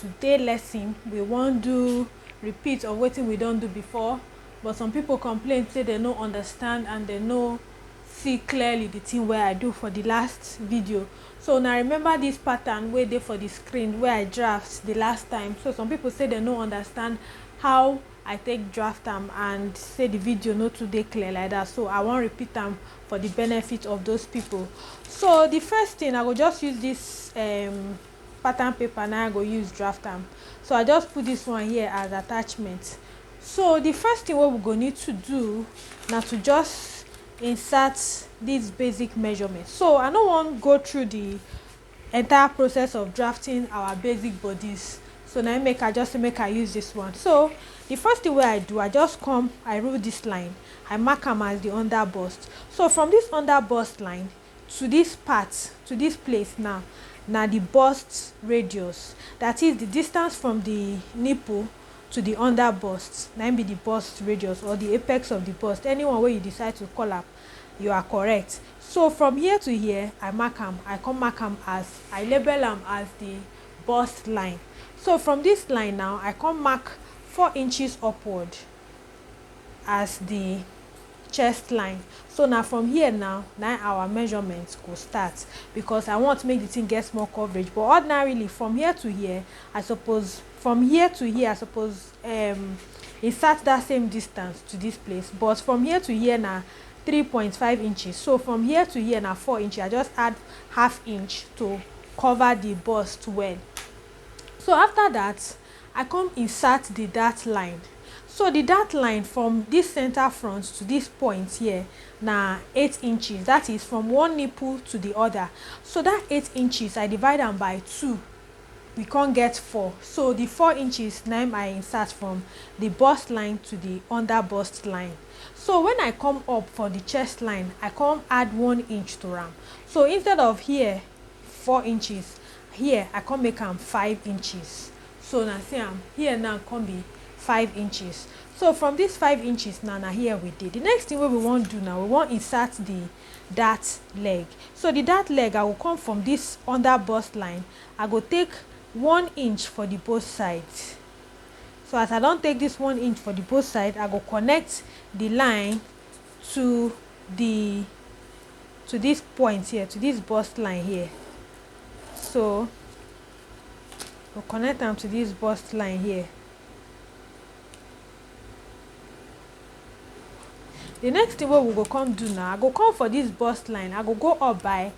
today lesson we won't do repeat of wetin we don do before, but some people complain say they no understand and they no see clearly the thing wey I do for the last video. So now remember this pattern wey dey for the screen wey I draft the last time. So some people say they no understand how I take draft am and say the video no too dey clear like that, so I wan repeat am for the benefit of those people. So the first thing, I go just use this pattern paper. Now I go use draft am. So I just put this one here as attachment. So the first thing what we go need to do now to just insert this basic measurement. So I no wan go through the entire process of drafting our basic bodies, so now make I use this one. So the first thing wey I do, I just come, I rule this line, I mark am as the under bust. So from this under bust line to this part, to this place now the bust radius, that is the distance from the nipple to the under bust, na be the bust radius or the apex of the bust. Anyone wey you decide to call am, you are correct. So from here to here, I mark am, I come mark am as, I label am as the bust line. So from this line now, I come mark 4 inches upward as the chest line. So now from here now our measurements go start, because I want to make the thing get more coverage. But ordinarily from here to here, I suppose insert that same distance to this place. But from here to here now 3.5 inches. So from here to here now 4 inches. I just add half inch to cover the bust well. So after that, I come insert the dart line. So the dart line from this center front to this point here na 8 inches. That is from one nipple to the other. So that 8 inches, I divide them by 2. We can't get 4. So the 4 inches now I insert from the bust line to the under bust line. So when I come up for the chest line, I come add 1 inch to am. So instead of here 4 inches, here I come make am 5 inches. So now see am here now come be 5 inches. So from this 5 inches now here we did. The next thing we want to do now, we want to insert the dart leg. So the dart leg, I will come from this under bust line. I go take 1 inch for the both sides. So as I don't take this 1 inch for the both sides, I go connect the line to this point here, to this bust line here. So we'll connect them to this bust line here. The next thing what we go come do now, I go come for this bust line. I go up by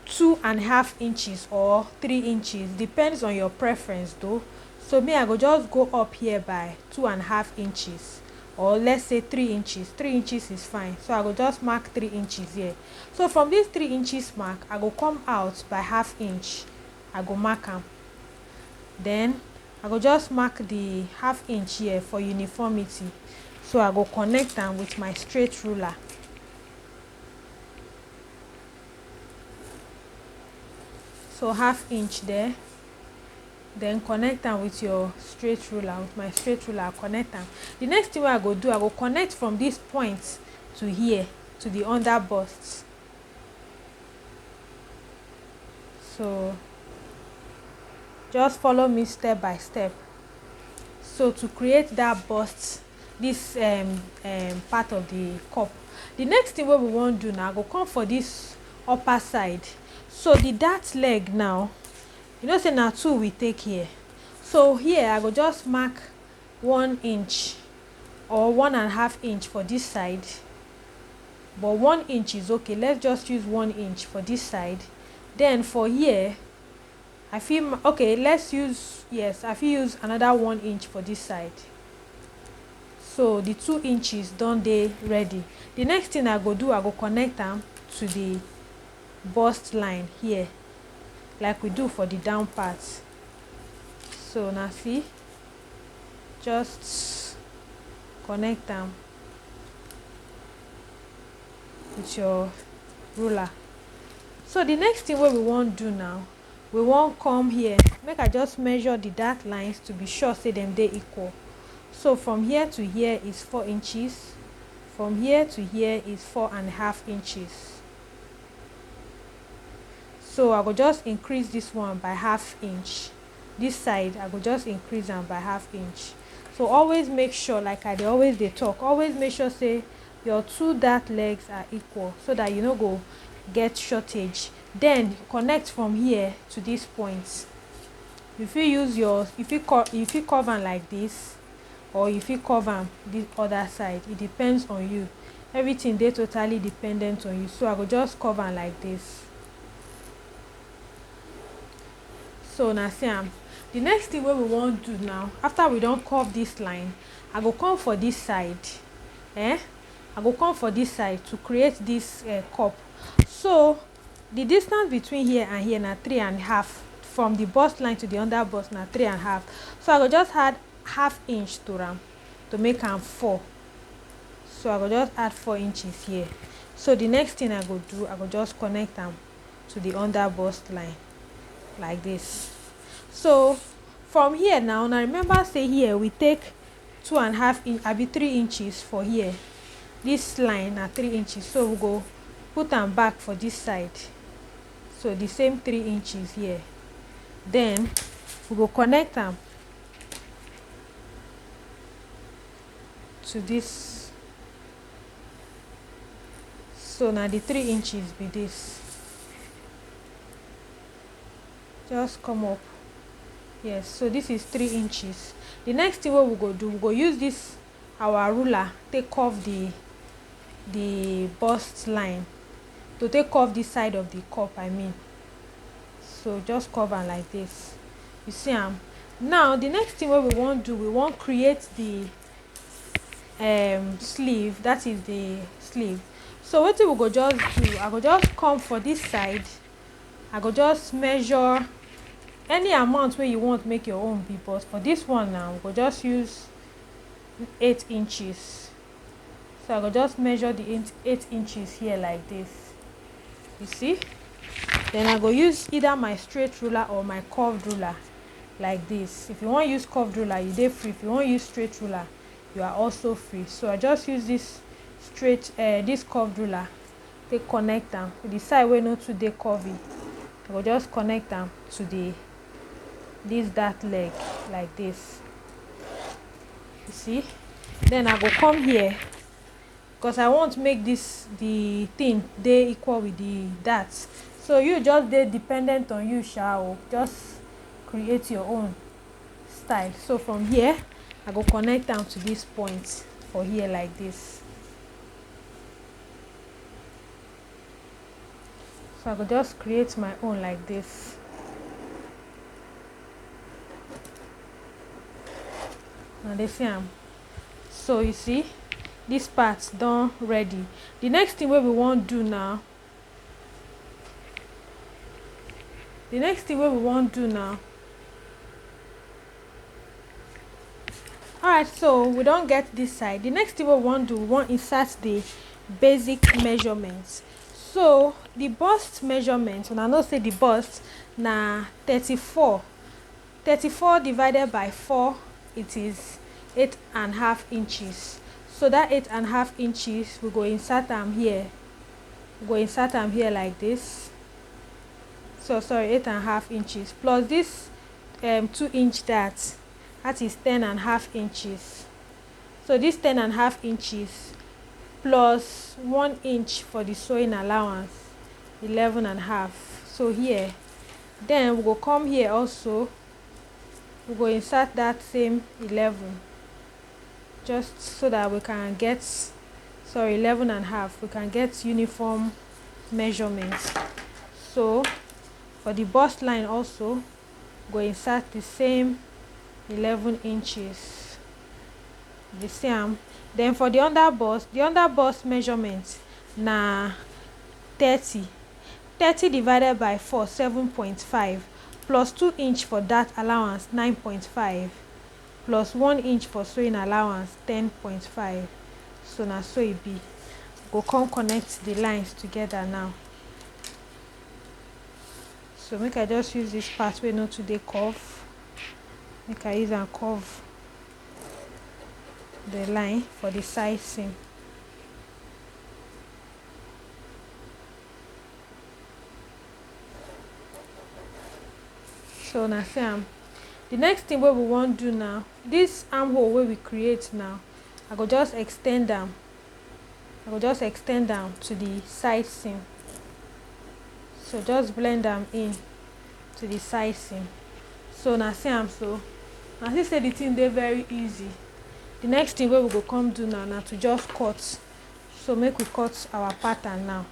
2.5 inches or 3 inches, depends on your preference though. So me, I go just go up here by 2.5 inches, or let's say 3 inches. 3 inches is fine. So I go just mark 3 inches here. So from this 3 inches mark, I go come out by half inch. I go mark am. Then I go just mark the half inch here for uniformity. So I go connect them with my straight ruler. So half inch there. Then connect them with your straight ruler. With my straight ruler, I connect them. The next thing I go do, I go connect from this point to here, to the under bust. So just follow me step by step. So to create that bust, this part of the cup, the next thing what we want to do now, I go come for this upper side. So the dart leg now, you know say now 2 we take here. So here I go just mark 1 inch or 1.5 inch for this side. But 1 inch is okay. Let's just use 1 inch for this side. Then for here, I feel okay. Let's use, yes, I feel use another 1 inch for this side. So the 2 inches done dey ready. The next thing I go do, I go connect them to the bust line here, like we do for the down part. So now see, just connect them with your ruler. So the next thing what we want to do now, we want come here, make I just measure the dart lines to be sure say them they equal. So from here to here is 4 inches. From here to here is 4.5 inches. So I will just increase this one by half inch. this side I go just increase am by half inch. So always make sure, like I dey always dey talk, always make sure say your two dart legs are equal so that you no go get shortage. Then connect from here to this point. You fit use your, you fit curve am like this, or you fit curve am the other side. It depends on you. Everything dey totally dependent on you. So I go just curve am like this. So na see am. The next thing wey we wan do now, after we don curve this line, I go come for this side. I go come for this side to create this cup. So the distance between here and here na 3.5. From the bust line to the under bust na 3.5. So I go just add half inch to am to make am 4. So I go just add 4 inches here. So the next thing I go do, I go just connect am to the under bust line like this. So from here now remember say here we take 2.5 inch, abi 3 inches for here. This line na 3 inches, so we go put am back for this side. So the same 3 inches here. Then we go connect am to this. So now the 3 inches be this. Just come up. Yes, so this is 3 inches. The next thing what we go do, we go use this our ruler take curve the bust line, to take curve this side of the cup, I mean. So just curve am like this. You see am. Now the next thing what we want do, we want create the sleeve. That is the sleeve. So what we go just do, I go just come for this side. I go just measure any amount where you want make your own be, but for this one now we go just use 8 inches. So I go just measure the 8 inches here like this. You see? Then I go use either my straight ruler or my curved ruler like this. If you want use curved ruler, you dey free. If you want use straight ruler, you are also free. So I just use this this curved ruler, take connect am with the side where no too dey curvy. I go just connect am to this dart leg like this. You see? Then I go come here, because I want to make this the thing dey equal with the darts. So you just dey dependent on you, just create your own style. So from here I go connect am to this point for here like this. So I go just create my own like this. Now they see am. So you see, this part done ready. The next thing what we want do now, alright, so we don't get this side. The next thing we want do, we want insert the basic measurements. So the bust measurement, when I know say the bust na 34 divided by 4, it is 8.5 inches. So that 8.5 inches we go insert am here. Like this. So sorry, 8.5 inches plus this 2-inch dart, that is 10.5 inches. So this 10.5 inches plus 1 inch for the sewing allowance, 11.5. So here, then we go come here also, we go insert that same 11, just so that we can get 11.5, we can get uniform measurements. So for the bust line also, go insert the same 11 inches, the same. Then for the under bust measurement na 30 divided by 4, 7.5, plus 2 inch for that allowance, 9.5, plus 1 inch for sewing allowance, 10.5. So now so it be. Go come connect the lines together now. So make I just use this part where not today curve. Make I use and curve the line for the side seam. So now see am. The next thing wey we wan do now, this armhole wey we create now, I go just extend am. I go just extend am to the side seam. So just blend am in to the side seam. So na see am so. Na see say the thing dey very easy. The next thing wey we go come do now na to just cut. So make we cut our pattern now.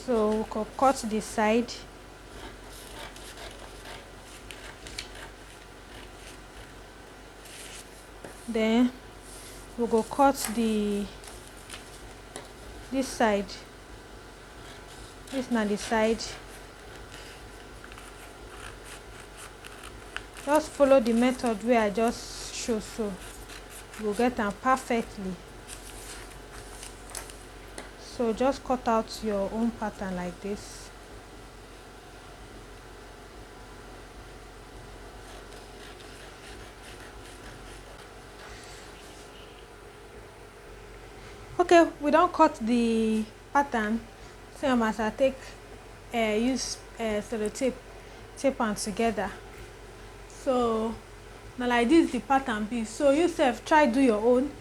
So we go cut the side. Then we go cut this side. This na the side. Just follow the method wey I just show so. You go get am perfectly. So just cut out your own pattern like this. Okay, we don cut the pattern. Same as I take use sellotape tape am together. So na like this the pattern be. So you sef try do your own.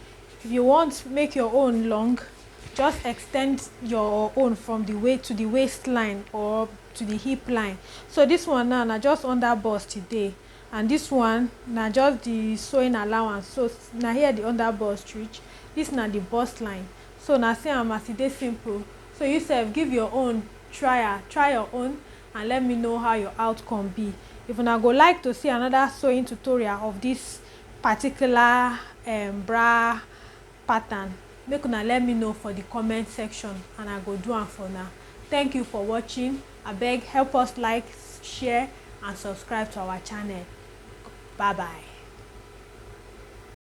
If you want make your own long, just extend your own from the waist to the waistline or to the hip line. So this one now na just under bust today, and this one na just the sewing allowance. So na here the under bust reach. This na the bust line. So na see am as e dey simple. So you sef give your own try your own and let me know how your outcome be. If una go like to see another sewing tutorial of this particular bra pattern, make una let me know for the comment section and I go do am for una. Thank you for watching. Abeg help us like, share and subscribe to our channel. Bye bye.